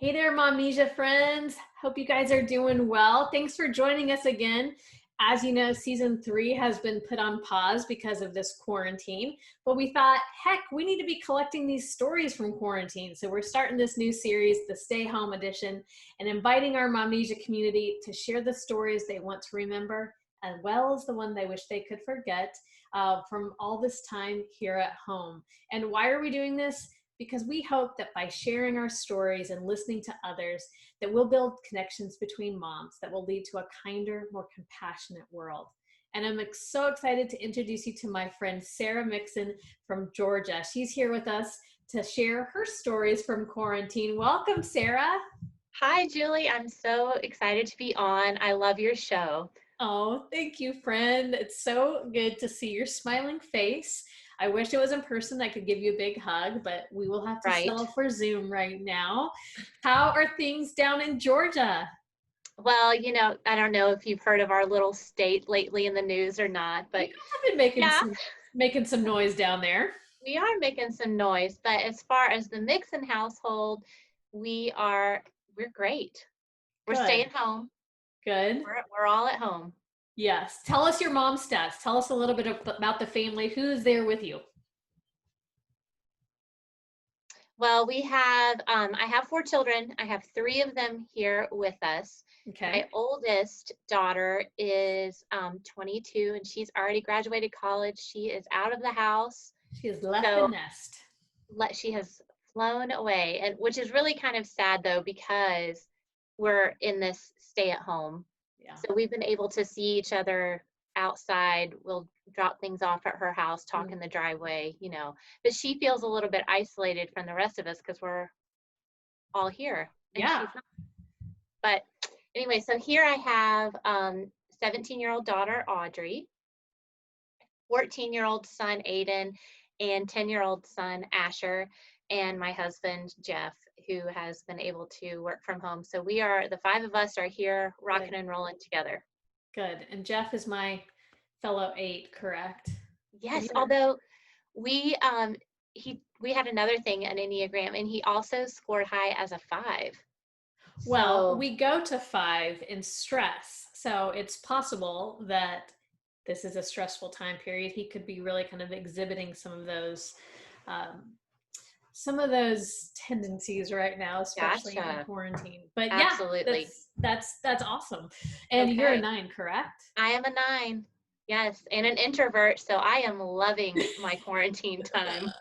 Hey there, Momnesia friends. Hope you guys are doing well. Thanks for joining us again. As you know, season 3 has been put on pause because of this quarantine, but we thought, heck, we need to be collecting these stories from quarantine. So we're starting this new series, the Stay Home Edition, and inviting our Momnesia community to share the stories they want to remember, as well as the one they wish they could forget from all this time here at home. And why are we doing this? Because we hope that by sharing our stories and listening to others, that we'll build connections between moms that will lead to a kinder, more compassionate world. And I'm so excited to introduce you to my friend Sara Mixon from Georgia. She's here with us to share her stories from quarantine. Welcome, Sara. Hi, Julie. I'm so excited to be on. I love your show. Oh, thank you, friend. It's so good to see your smiling face. I wish it was in person. I could give you a big hug, but we will have to Right. settle for Zoom right now. How are things down in Georgia? Well, I don't know if you've heard of our little state lately in the news or not, You but guys have been making yeah, some noise down there. we are making some noise. But as far as the Mixon household, we're great. We're Good. staying home. Good. We're all at home. Yes. Tell us your mom's stats. Tell us a little bit about the family. Who's there with you? Well, I have 4 children. I have 3 of them here with us. Okay. My oldest daughter is 22 and she's already graduated college. She is out of the house. She has left the So nest. she has flown away, and which is really kind of sad though, because we're in this stay at home. Yeah. So we've been able to see each other outside. We'll drop things off at her house, talk in the driveway. But she feels a little bit isolated from the rest of us because we're all here and Yeah. she's not. But anyway, so here I have 17-year-old daughter Audrey, 14-year-old son Aiden, and 10-year-old son Asher, and my husband Jeff, who has been able to work from home. So the 5 of us are here rocking Good. and rolling together. Good. And Jeff is my fellow 8, correct? Yes, although we had another thing, an Enneagram, and he also scored high as a 5. Well, So we go to 5 in stress. So it's possible that this is a stressful time period. He could be really kind of exhibiting um, some of those tendencies right now, especially in gotcha. quarantine. But yeah, Absolutely. that's awesome. And you're a Okay. 9, correct? I am a 9. Yes, and an introvert, so I am loving my quarantine time.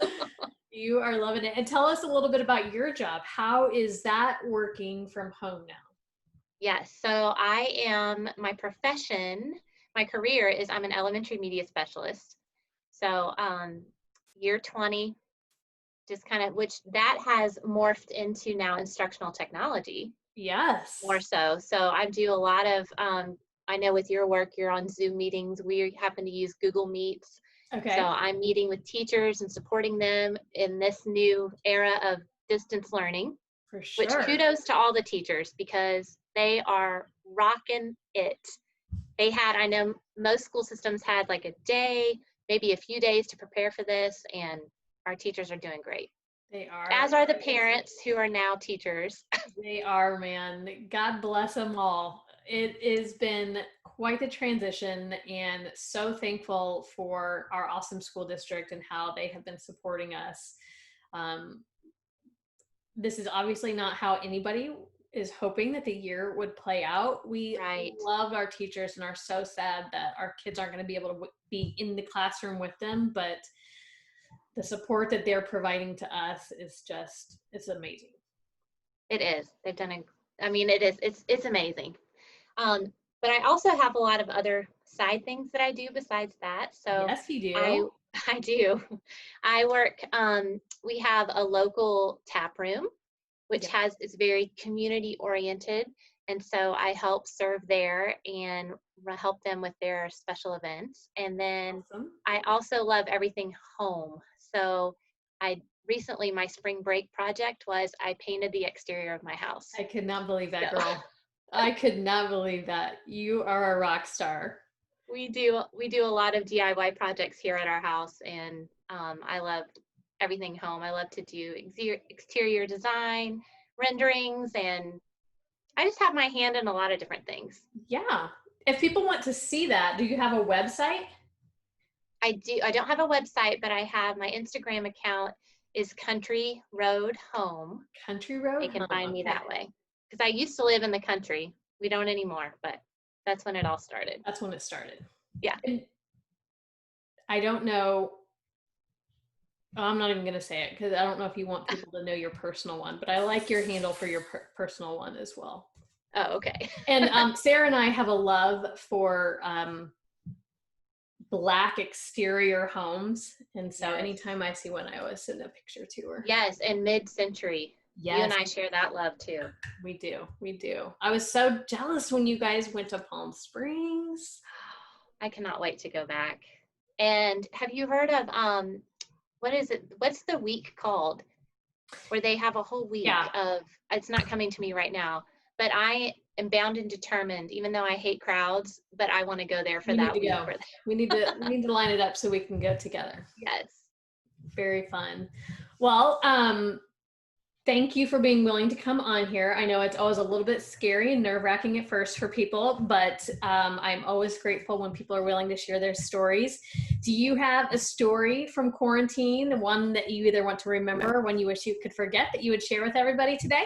You are loving it. And tell us a little bit about your job. How is that working from home now? Yes, so my profession, my career is I'm an elementary media specialist. So year 20, just kind of, which that has morphed into now instructional technology Yes. more so. So I do a lot of, I know with your work, you're on Zoom meetings. We happen to use Google Meets. So Okay. I'm meeting with teachers and supporting them in this new era of distance learning, For which sure. kudos to all the teachers because they are rocking it. I know most school systems had like a day, maybe a few days to prepare for this, and our teachers are doing great. They As are. are the parents who are now teachers. They are, man. God bless them all. It has been quite the transition, and so thankful for our awesome school district and how they have been supporting us. Um, this is obviously not how anybody is hoping that the year would play out. We Right. love our teachers and are so sad that our kids aren't going to be able to be in the classroom with them, but the support that they're providing to us is just, it's amazing. It is. They've done it is. It's amazing. Um, but I also have a lot of other side things that I do besides that. So Yes, you I do. I do. I work. We have a local tap room, which Yeah. is very community oriented, and so I help serve there and help them with their special events. And then Awesome. I also love everything home. So I recently my spring break project was I painted the exterior of my house. I could not believe that, So girl. I could not believe that. You are a rock star. we do a lot of DIY projects here at our house, and I love everything home. I love to do exterior design, renderings, and I just have my hand in a lot of different things. Yeah. If people want to see that, do you have a website? I do. I don't have a website, but I have my Instagram account is Country Road Home. Country Road They can Home. find me Okay. that way. Because I used to live in the country. We don't anymore, but that's when it all started. That's when it started. Yeah. And I don't know. I'm not even going to say it because I don't know if you want people to know your personal one, but I like your handle for your personal one as well. Oh, okay. And Sarah and I have a love for Black exterior homes. And so anytime I see one, I always send a picture to her. Yes, and mid-century. Yes. You and I share that love too. We do. We do. I was so jealous when you guys went to Palm Springs. I cannot wait to go back. And have you heard of, what is it? What's the week called? Where they have a whole week of, it's not coming to me right now, but I am bound and determined, even though I hate crowds, but I want to go there for that week. We need to line it up so we can go together. Yes. Very fun. Well, thank you for being willing to come on here. I know it's always a little bit scary and nerve-wracking at first for people, but I'm always grateful when people are willing to share their stories. Do you have a story from quarantine, one that you either want to remember or one you wish you could forget that you would share with everybody today?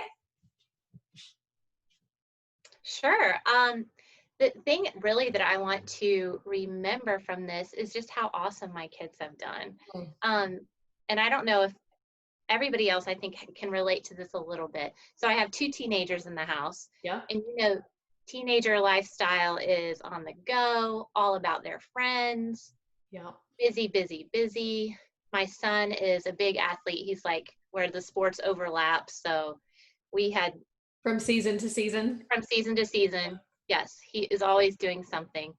Sure. The thing really that I want to remember from this is just how awesome my kids have done. And I don't know if everybody else, I think, can relate to this a little bit. So I have 2 teenagers in the house. Yeah. And teenager lifestyle is on the go, all about their friends. Yeah. Busy, busy, busy. My son is a big athlete. He's like where the sports overlap. So we had from season to season. Yes, he is always doing something.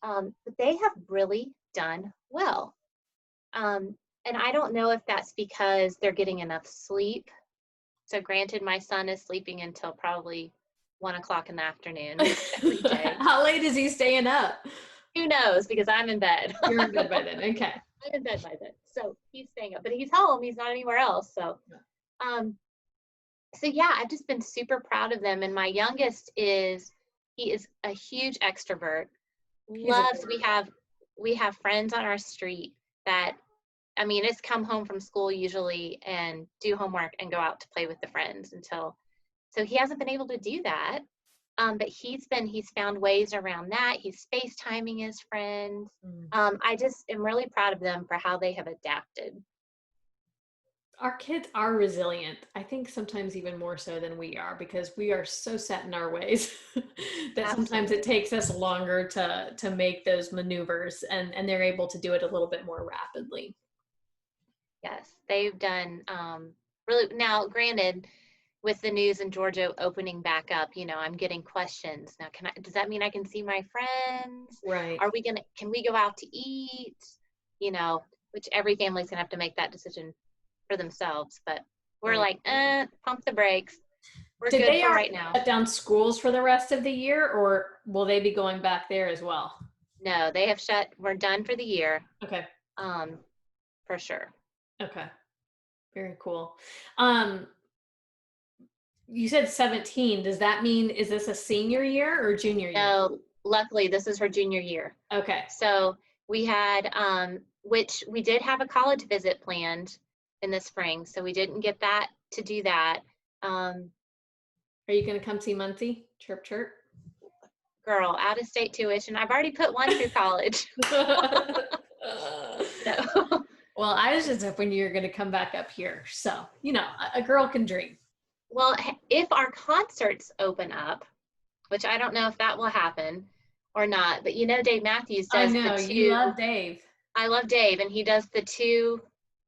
But they have really done well. And I don't know if that's because they're getting enough sleep. So granted, my son is sleeping until probably 1:00 in the afternoon every day. How late is he staying up? Who knows? Because I'm in bed. You're in bed by then. Okay. I'm in bed by then. So he's staying up, but he's home. He's not anywhere else. So, yeah, I've just been super proud of them. And my youngest he is a huge extrovert. Loves, we have friends on our street that, I mean, it's come home from school usually and do homework and go out to play with the friends so he hasn't been able to do that. But he's found ways around that. He's FaceTiming his friends. I just am really proud of them for how they have adapted. Our kids are resilient. I think sometimes even more so than we are, because we are so set in our ways that sometimes it takes us longer to make those maneuvers, and they're able to do it a little bit more rapidly. Yes, they've done really. Now, granted, with the news in Georgia opening back up, I'm getting questions. Now, does that mean I can see my friends? Right. Can we go out to eat? Which every family's gonna have to make that decision for themselves. But we're pump the brakes. We're good for right now. Shut down schools for the rest of the year, or will they be going back there as well? No, they have shut. We're done for the year. Okay. For sure. Okay. Very cool. You said 17. Does that mean, is this a senior year or junior year? No, luckily this is her junior year. Okay. So we had, which we did have a college visit planned in the spring. So we didn't get to do that. Are you going to come see Muncie? Chirp, chirp. Girl, out of state tuition. I've already put one through college. No. Well, I was just hoping you're going to come back up here. So, a girl can dream. Well, if our concerts open up, which I don't know if that will happen or not, but Dave Matthews does you love Dave. I love Dave, and he does the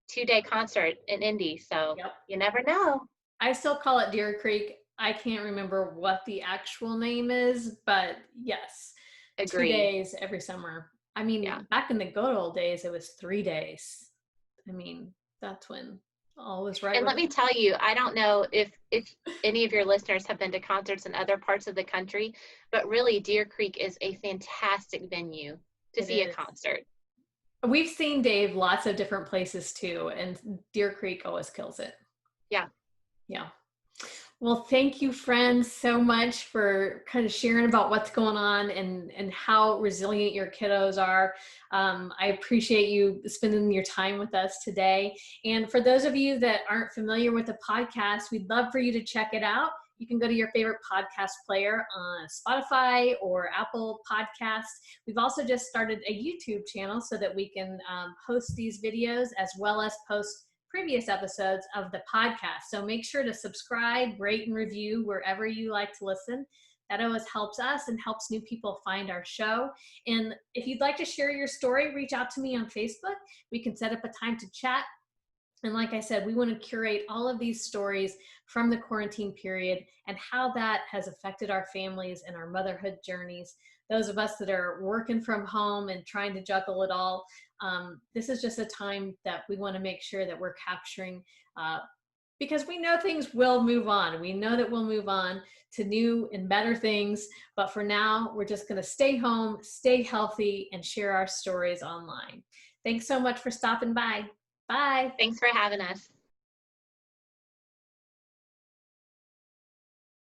two-day concert in Indy. So You never know. I still call it Deer Creek. I can't remember what the actual name is, but yes, Agreed. 2 days every summer. I mean, back in the good old days, it was 3 days. I mean, that's when all was right. And let me tell you, I don't know if any of your listeners have been to concerts in other parts of the country, but really Deer Creek is a fantastic venue to see a concert. We've seen Dave lots of different places too, and Deer Creek always kills it. Yeah. Yeah. Well, thank you, friends, so much for kind of sharing about what's going on and how resilient your kiddos are. I appreciate you spending your time with us today. And for those of you that aren't familiar with the podcast, we'd love for you to check it out. You can go to your favorite podcast player on Spotify or Apple Podcasts. We've also just started a YouTube channel so that we can host these videos as well as post previous episodes of the podcast. So make sure to subscribe, rate, and review wherever you like to listen. That always helps us and helps new people find our show. And if you'd like to share your story, reach out to me on Facebook. We can set up a time to chat. And like I said, we want to curate all of these stories from the quarantine period and how that has affected our families and our motherhood journeys. Those of us that are working from home and trying to juggle it all, this is just a time that we want to make sure that we're capturing because we know things will move on. We know that we'll move on to new and better things. But for now, we're just going to stay home, stay healthy, and share our stories online. Thanks so much for stopping by. Bye. Thanks for having us.